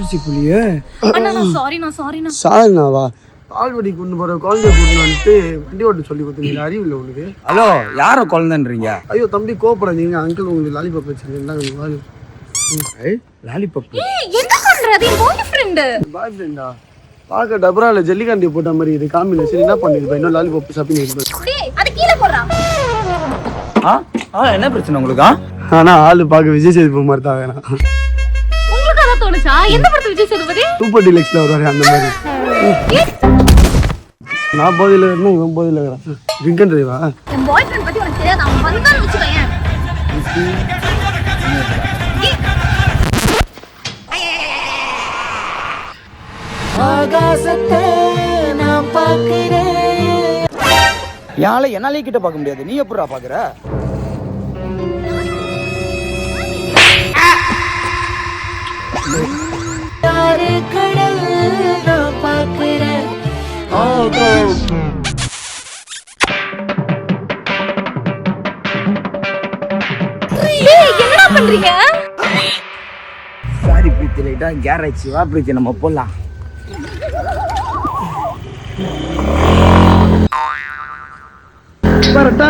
யோசிக்கலையே. அண்ணா நான் சாரிண்ணா. சாரிண்ணாவா? பால்வடி கொண்டு போற குழந்தைய கொண்டு வந்துட்டு வண்டி ஓட்ட சொல்லி கொடுத்தீங்க. அறிவு இல்லை உனக்கு? ஹலோ, யார குழந்தைன்றீங்க? ஐயோ தம்பி கோபப்படாதீங்க. அங்கிள் உங்களுக்கு லாலிபாப் வச்சிருக்கேன். லாலிபப் என்ன பண்றது? பாய் ஃப்ரெண்ட். பாய் ஃப்ரெண்டா? பார்க்க டபரால ஜல்லிகாண்டி போட்ட மாதிரி இது காமில. சரி என்ன பண்ணிருப்பா? இன்னும் லாலிபாப் சாப்பிட்டு டேய் அது கீழ போடுறா. என்ன பிரச்சனை உங்களுக்கு? ஆனா ஆளு பார்க்க விஜய் சேதுபதி மாதிரி தான் வேணாம். உங்களுக்கு அத தோணுச்சா? எந்த படத்துல விஜய் சேதுபதி? சூப்பர் டீலக்ஸ்ல வருவாரு அந்த மாதிரி. நான் போதையில இருக்கேன், இவன் போதையில இருக்கிறான். ட்ரிங்க் அண்ட் டிரைவா? என் பாய் ஃப்ரெண்ட் பத்தி உனக்கு தெரியாது. அவன் வந்தான்னு வச்சுக்கோயேன். ஆகாசத்தை நான் பார்க்கிறேன். யாழை என்னாலே கிட்ட பார்க்க முடியாது, நீ எப்படா பாக்குற? கடல் நான் பார்க்கிறேன். என்னடா பண்றீங்க? சாரி பிரீத்தி, லைட்டா கேரேஜ் வா பிரீத்தி, நம்ம போலாம். பரட்டா